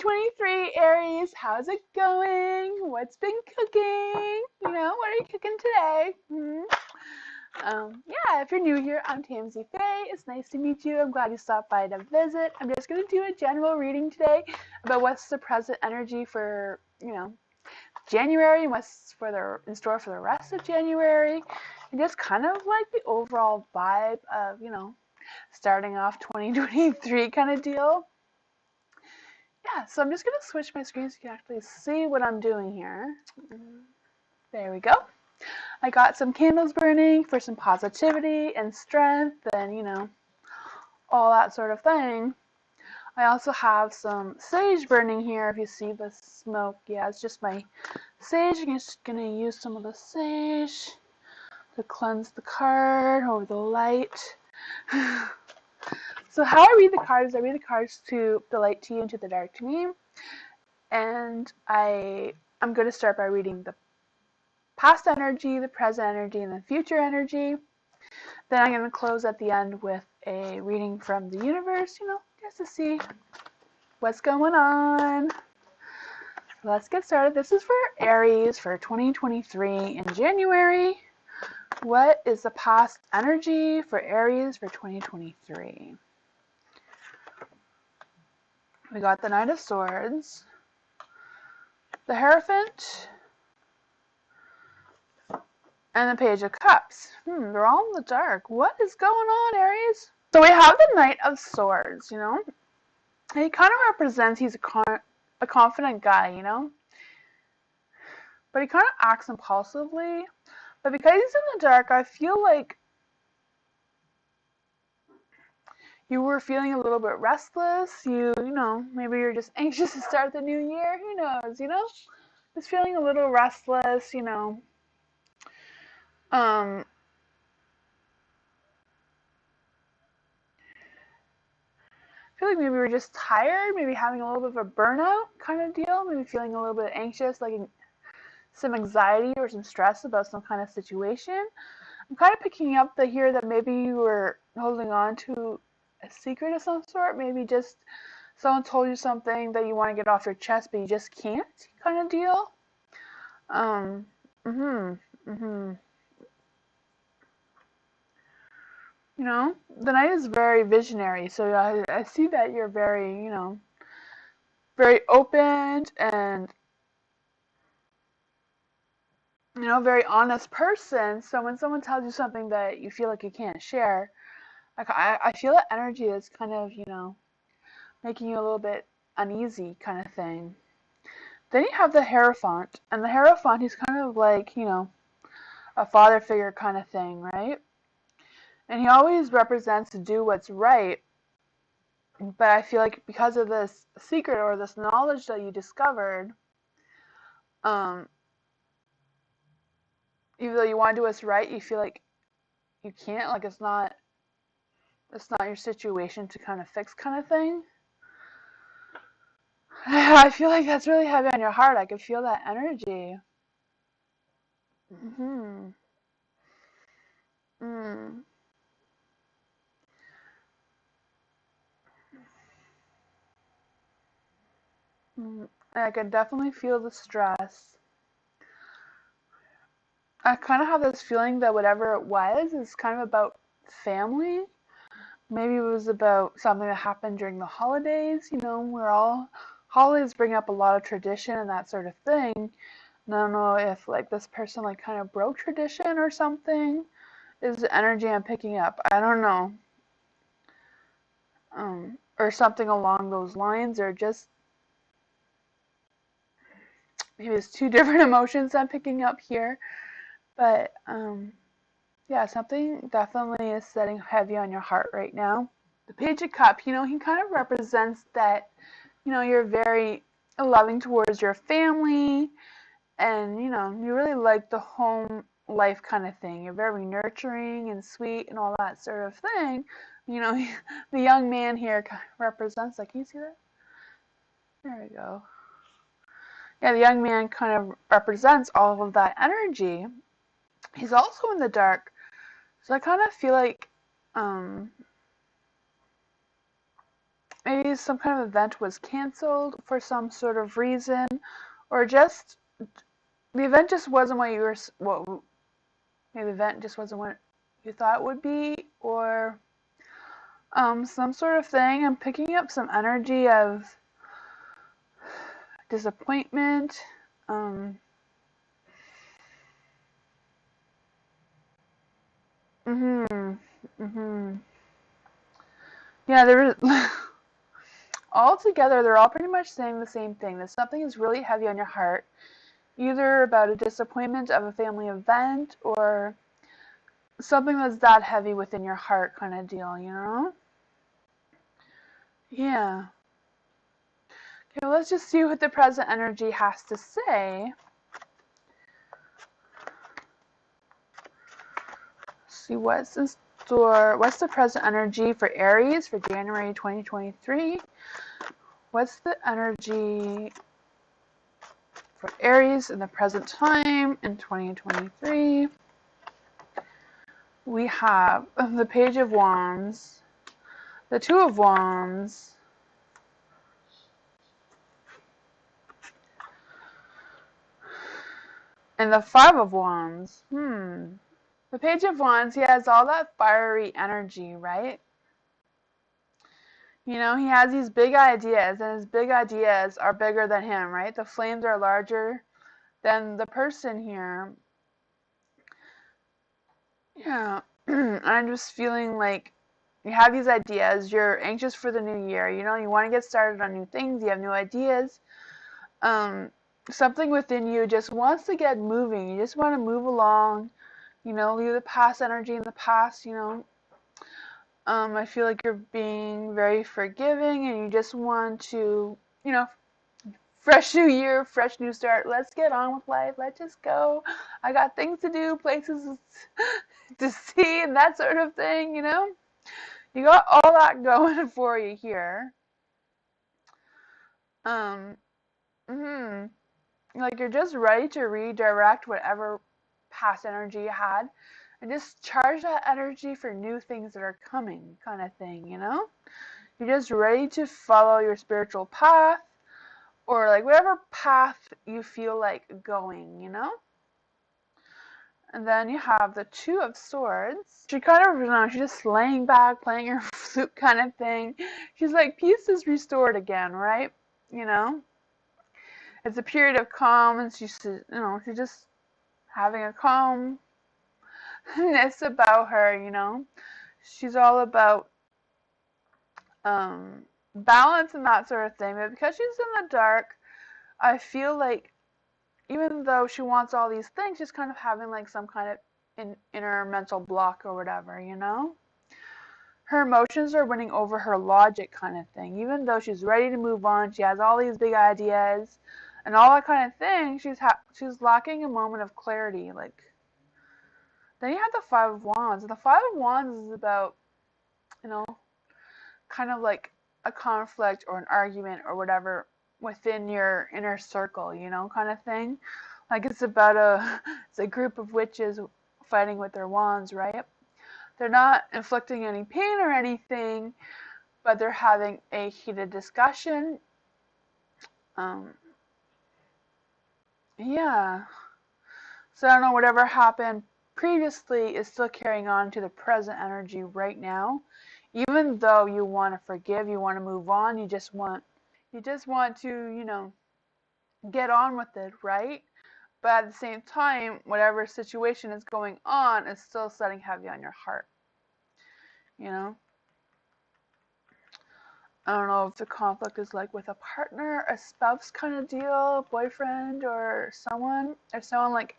2023, Aries. How's it going? What's been cooking? What are you cooking today? Yeah, if you're new here, I'm Tamsy Faye. It's nice to meet you. I'm glad you stopped by to visit. I'm just going to do a general reading today about what's the present energy for, January and what's in store for the rest of January. And just kind of like the overall vibe of, starting off 2023 kind of deal. Yeah, so I'm just going to switch my screen so you can actually see what I'm doing here. There we go. I got some candles burning for some positivity and strength and, all that sort of thing. I also have some sage burning here. If you see the smoke, yeah, it's just my sage. I'm just going to use some of the sage to cleanse the card over the light. So how I read the cards, I read the cards to the light to you and to the dark to me. And I'm going to start by reading the past energy, the present energy, and the future energy. Then I'm going to close at the end with a reading from the universe, just to see what's going on. Let's get started. This is for Aries for 2023 in January. What is the past energy for Aries for 2023? We got the Knight of Swords, the Hierophant, and the Page of Cups. They're all in the dark. What is going on, Aries? So we have the Knight of Swords, He kind of represents he's a confident guy, But he kind of acts impulsively. But because he's in the dark, I feel like you were feeling a little bit restless. Maybe you're just anxious to start the new year. Who knows, Just feeling a little restless, I feel like maybe we're just tired, maybe having a little bit of a burnout kind of deal, maybe feeling a little bit anxious, like some anxiety or some stress about some kind of situation. I'm kind of picking up here that maybe you were holding on to a secret of some sort, maybe just someone told you something that you want to get off your chest, but you just can't kind of deal. The Knight is very visionary, so I see that you're very, very open and, very honest person. So when someone tells you something that you feel like you can't share, I feel that energy is kind of, making you a little bit uneasy kind of thing. Then you have the Hierophant, and the Hierophant, he's kind of like, a father figure kind of thing, right? And he always represents to do what's right. But I feel like because of this secret or this knowledge that you discovered, even though you want to do what's right, you feel like you can't, like it's not your situation to kind of fix kind of thing. I feel like that's really heavy on your heart. I can feel that energy. I can definitely feel the stress. I kind of have this feeling that whatever it was is kind of about family. Maybe it was about something that happened during the holidays. Holidays bring up a lot of tradition and that sort of thing. And I don't know if this person kind of broke tradition or something. Is the energy I'm picking up? I don't know. Or something along those lines, or just maybe it's two different emotions I'm picking up here. But yeah, something definitely is setting heavy on your heart right now. The Page of Cups, he kind of represents that, you're very loving towards your family, and, you really like the home life kind of thing. You're very nurturing and sweet and all that sort of thing. The young man here represents, can you see that? There we go. Yeah, the young man kind of represents all of that energy. He's also in the dark. So I kind of feel like maybe some kind of event was canceled for some sort of reason, or just the event just wasn't what you were, what maybe the event just wasn't what you thought it would be, or some sort of thing. I'm picking up some energy of disappointment. Um, mhm, mhm. Yeah, there was. All together, they're all pretty much saying the same thing. That something is really heavy on your heart, either about a disappointment of a family event or something that's that heavy within your heart kind of deal, you know? Yeah. Okay, well, let's just see what the present energy has to say. See what's in store. What's the present energy for Aries for January 2023? What's the energy for Aries in the present time in 2023? We have the Page of Wands, the Two of Wands, and the Five of Wands. The Page of Wands, he has all that fiery energy, right? You know, he has these big ideas, and his big ideas are bigger than him, right? The flames are larger than the person here. Yeah. I'm just feeling like you have these ideas, you're anxious for the new year, you know, you want to get started on new things, you have new ideas. Um, Something within you just wants to get moving. You just want to move along, you know, leave the past energy in the past, you know. I feel like you're being very forgiving and you just want to, you know, fresh new year, fresh new start. Let's get on with life. Let's just go. I got things to do, places to see, and that sort of thing, you know. You got all that going for you here. Um, hmm Like you're just ready to redirect whatever past energy you had and just charge that energy for new things that are coming, kind of thing, you know? You're just ready to follow your spiritual path or like whatever path you feel like going, you know? And then you have the Two of Swords. She kind of, you know, she's just laying back, playing her flute kind of thing. She's like, peace is restored again, right? You know? It's a period of calm, and she's just having a calmness about her, you know? She's all about um, balance and that sort of thing. But because she's in the dark, I feel like even though she wants all these things, she's kind of having like some kind of inner mental block or whatever, you know? Her emotions are winning over her logic kind of thing. Even though she's ready to move on, she has all these big ideas and all that kind of thing, she's lacking a moment of clarity. Like, then you have the Five of Wands. And the Five of Wands is about, you know, kind of like a conflict or an argument or whatever within your inner circle, you know, kind of thing. Like it's a group of witches fighting with their wands, right? They're not inflicting any pain or anything, but they're having a heated discussion. Um, yeah. So I don't know, whatever happened previously is still carrying on to the present energy right now. Even though you want to forgive, you want to move on, you just want to, you know, get on with it, right? But at the same time, whatever situation is going on is still setting heavy on your heart, you know? I don't know if the conflict is like with a partner, a spouse kind of deal, boyfriend, or someone like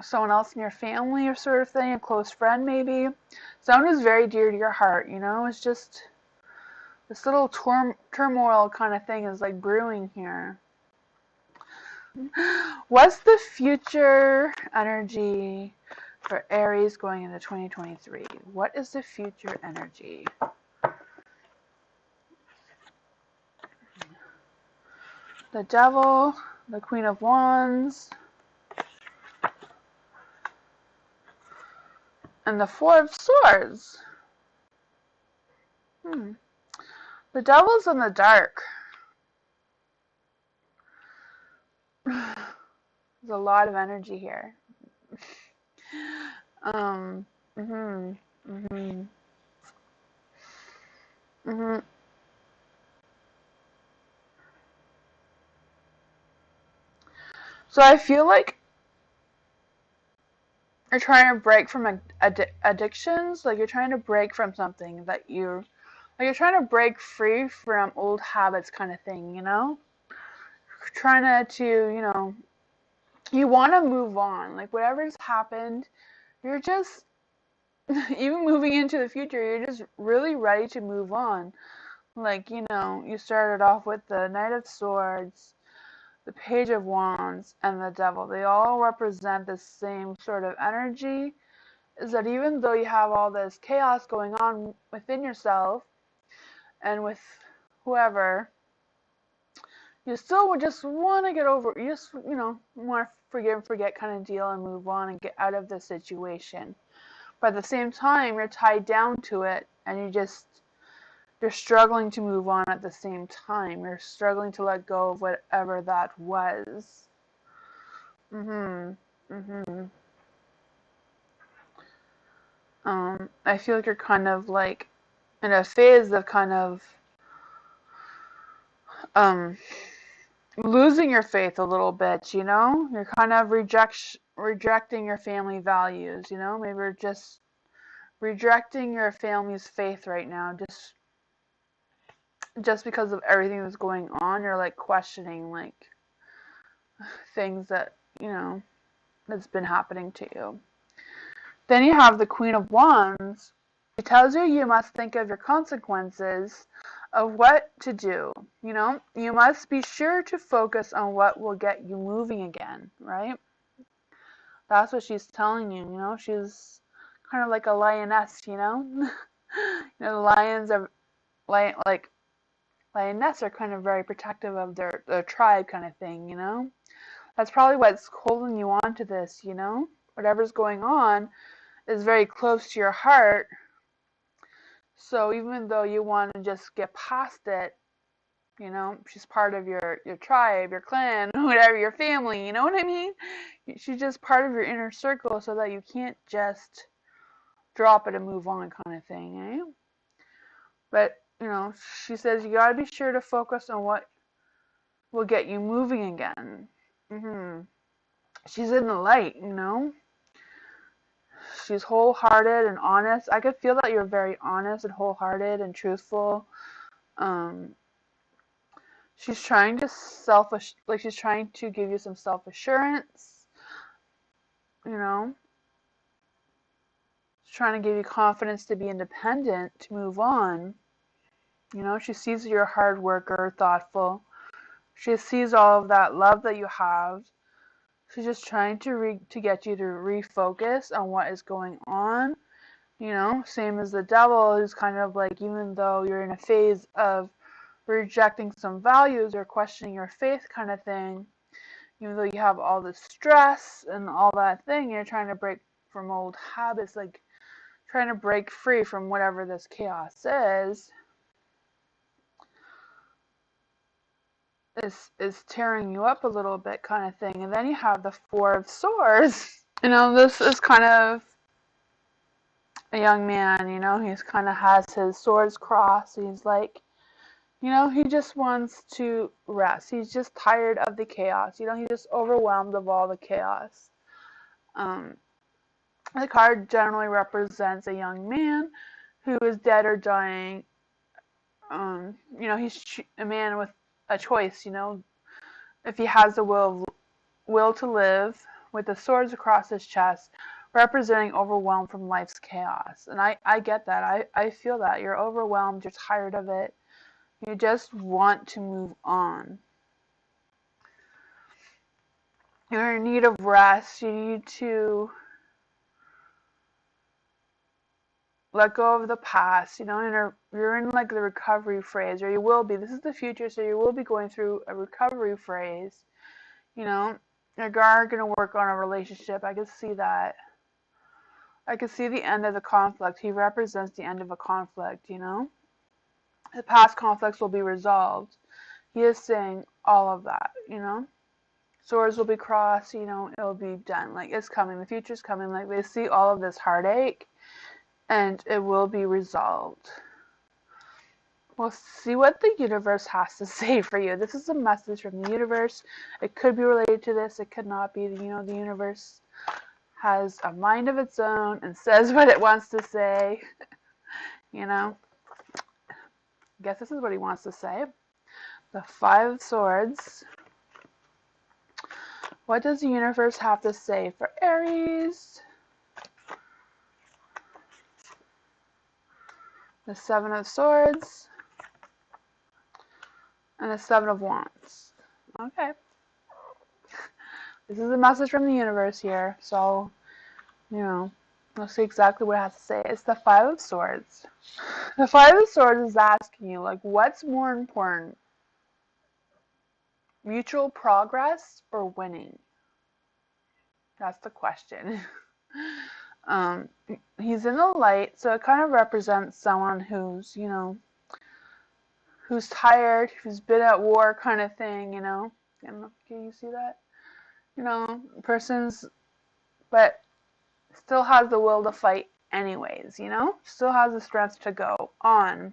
someone else in your family or sort of thing, a close friend maybe. Someone who's very dear to your heart, you know? It's just this little turmoil kind of thing is like brewing here. What's the future energy for Aries going into 2023? What is the future energy? The Devil, the Queen of Wands, and the Four of Swords. Hmm. The devil's in the dark. There's a lot of energy here. Um, mhm, mhm, mhm. So I feel like you're trying to break from addictions. Like you're trying to break from something that like you're trying to break free from old habits, kind of thing. Trying to you want to move on. Like whatever's happened, you're just even moving into the future. You're just really ready to move on. Like you started off with the Knight of Swords, the Page of Wands, and the Devil. They all represent the same sort of energy. Is that even though you have all this chaos going on within yourself and with whoever, you still just want to get over, you just, want to forgive and forget kind of deal and move on and get out of the situation. But at the same time, you're tied down to it and you're struggling to move on at the same time. You're struggling to let go of whatever that was. Mhm. Mhm. I feel like you're kind of like in a phase of kind of um losing your faith a little bit. You're kind of rejecting your family values. Maybe you're just rejecting your family's faith right now, just because of everything that's going on. You're like questioning like things that that's been happening to you. Then you have the Queen of Wands. It tells you must think of your consequences of what to do. You must be sure to focus on what will get you moving again, right? That's what she's telling you. She's kind of like a lioness. The lions are like lioness are kind of very protective of their tribe kind of thing. That's probably what's holding you on to this. Whatever's going on is very close to your heart. So even though you want to just get past it, she's part of your tribe, your clan, whatever, your family, you know what I mean? She's just part of your inner circle so that you can't just drop it and move on kind of thing, eh? But she says you gotta be sure to focus on what will get you moving again. She's in the light. She's wholehearted and honest. I could feel that you're very honest and wholehearted and truthful. Um, she's trying to she's trying to give you some self assurance. You know, she's trying to give you confidence to be independent, to move on. She sees you're a hard worker, thoughtful. She sees all of that love that you have. She's just trying to get you to refocus on what is going on. Same as the devil, who's kind of like, even though you're in a phase of rejecting some values or questioning your faith kind of thing, even though you have all this stress and all that thing, you're trying to break from old habits, like trying to break free from whatever this chaos is tearing you up a little bit kind of thing. And then you have the Four of Swords. This is kind of a young man. He's kind of has his swords crossed. He's like, he just wants to rest. He's just tired of the chaos. He's just overwhelmed of all the chaos. Um, the card generally represents a young man who is dead or dying. He's a man with a choice. If he has the will to live, with the swords across his chest, representing overwhelmed from life's chaos. And I get that. I feel that. You're overwhelmed. You're tired of it. You just want to move on. You're in need of rest. You need to let go of the past. You're in like the recovery phase, or you will be. This is the future, so you will be going through a recovery phase. You're going to work on a relationship. I can see that. I can see the end of the conflict. He represents the end of a conflict. The past conflicts will be resolved. He is saying all of that, Swords will be crossed, it'll be done. Like, it's coming. The future's coming. Like, they see all of this heartache, and it will be resolved. We'll see what the universe has to say for you. This is a message from the universe. It could be related to this. It could not be. The universe has a mind of its own and says what it wants to say. I guess this is what he wants to say. The Five of Swords. What does the universe have to say for Aries? The Seven of Swords. And the Seven of Wands. Okay. This is a message from the universe here. So, we'll see exactly what it has to say. It's the Five of Swords. The Five of Swords is asking you, like, what's more important? Mutual progress or winning? That's the question. He's in the light, so it kind of represents someone who's, who's tired, who's been at war kind of thing, Can you see that? Person's, but still has the will to fight anyways, Still has the strength to go on.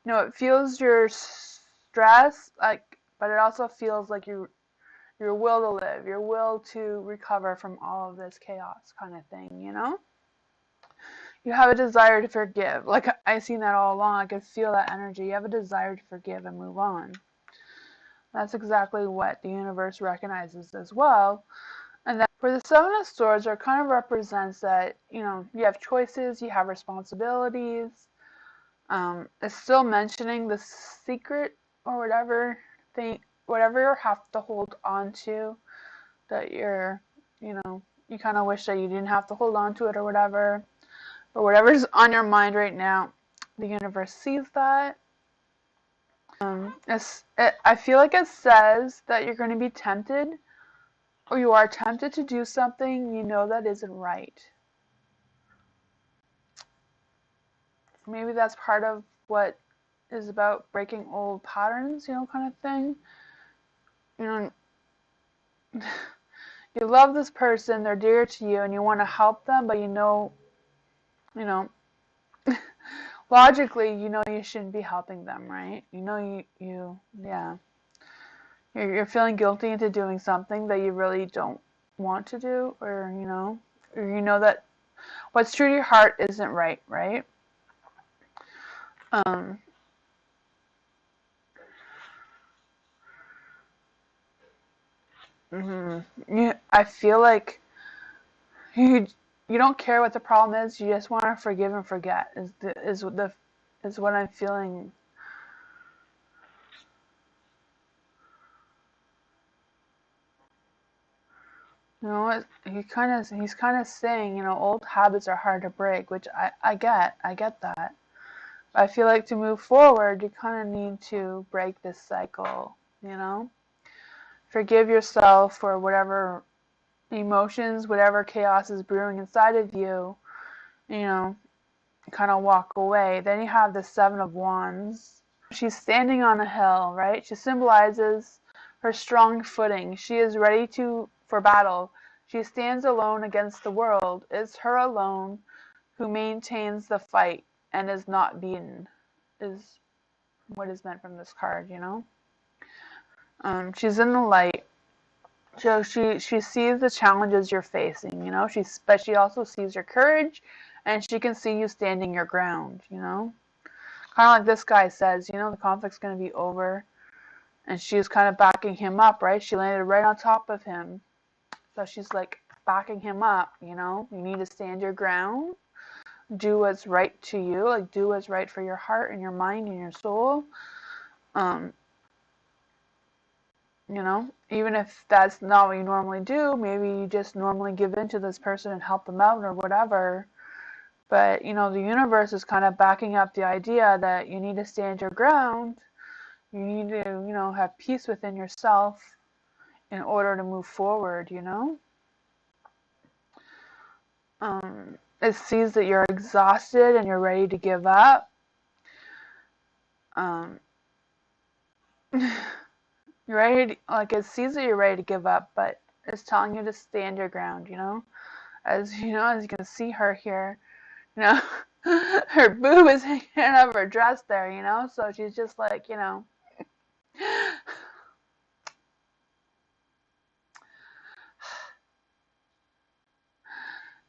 It feels your stress, like, but it also feels like your will to live, your will to recover from all of this chaos kind of thing, You have a desire to forgive. Like, I've seen that all along. I can feel that energy. You have a desire to forgive and move on. That's exactly what the universe recognizes as well. And that for the Seven of Swords, it kind of represents that, you have choices, you have responsibilities. It's still mentioning the secret or whatever thing, whatever you have to hold on to, that you kind of wish that you didn't have to hold on to it or whatever's on your mind right now. The universe sees that. I feel like it says that you're going to be tempted, or you are tempted to do something that isn't right. Maybe that's part of what is about breaking old patterns, kind of thing. You love this person, they're dear to you, and you want to help them, but logically, you shouldn't be helping them, right? Yeah. You're feeling guilty into doing something that you really don't want to do, or that what's true to your heart isn't right, right? I feel like you don't care what the problem is. You just want to forgive and forget. Is what I'm feeling. He's kind of saying, old habits are hard to break, which I get that. But I feel like to move forward, you kind of need to break this cycle, Forgive yourself for whatever emotions, whatever chaos is brewing inside of you, kind of walk away. Then you have the Seven of Wands. She's standing on a hill, right? She symbolizes her strong footing. She is ready for battle. She stands alone against the world. It's her alone who maintains the fight and is not beaten, is what is meant from this card, She's in the light. So she sees the challenges you're facing, but she also sees your courage, and she can see you standing your ground, Kind of like this guy says, the conflict's going to be over, and she's kind of backing him up, right? She landed right on top of him, so she's like backing him up, You need to stand your ground, do what's right to you, like do what's right for your heart and your mind and your soul. Even if that's not what you normally do, maybe you just normally give in to this person and help them out or whatever. But, the universe is kind of backing up the idea that you need to stand your ground. You need to, have peace within yourself in order to move forward, It sees that you're exhausted and you're ready to give up. Um, you're ready to, like, it sees that you're ready to give up, but it's telling you to stand your ground, As as you can see her here, you know, her boob is hanging out of her dress there, so she's just like,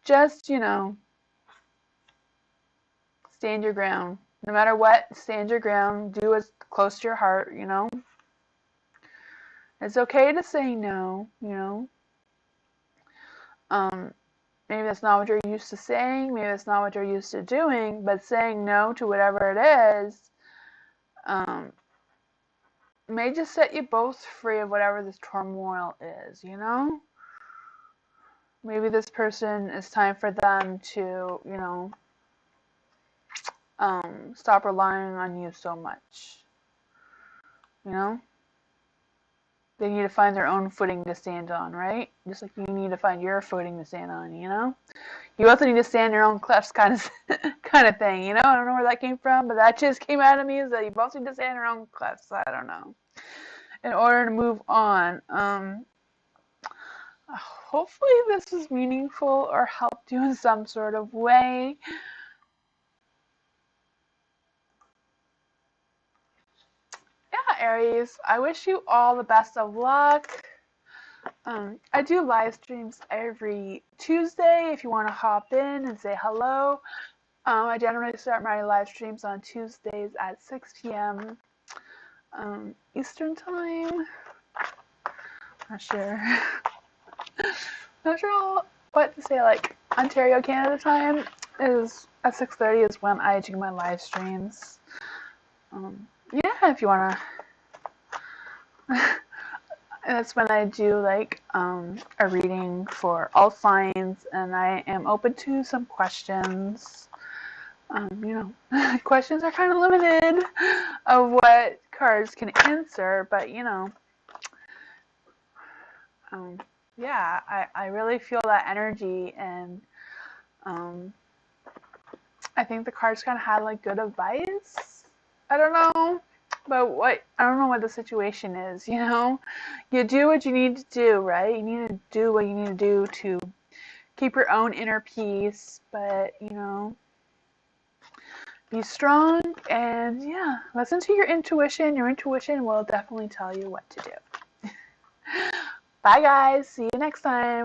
just, stand your ground. No matter what, stand your ground. Do what's close to your heart. It's okay to say no. Um, maybe that's not what you're used to saying. Maybe that's not what you're used to doing. But saying no to whatever it is um, may just set you both free of whatever this turmoil is. Maybe this person, it's time for them to, stop relying on you so much. You know? They need to find their own footing to stand on, right? Just like you need to find your footing to stand on. You both need to stand your own cliffs kind of kind of thing, I don't know where that came from, but that just came out of me, is that you both need to stand your own cliffs. I don't know. In order to move on. Hopefully this was meaningful or helped you in some sort of way. Yeah, Aries, I wish you all the best of luck. I do live streams every Tuesday if you want to hop in and say hello. I generally start my live streams on Tuesdays at 6 p.m. Eastern time. Not sure. Not sure what to say. Like Ontario, Canada time is at 6:30 is when I do my live streams. Yeah, if you wanna. That's when I do like a reading for all signs, and I am open to some questions. Questions are kind of limited of what cards can answer, but yeah, I really feel that energy, and I think the cards kind of had like good advice. I don't know, but I don't know what the situation is. You do what you need to do, right? You need to do what you need to do to keep your own inner peace, but be strong, and yeah, listen to your intuition. Your intuition will definitely tell you what to do. Bye guys, see you next time.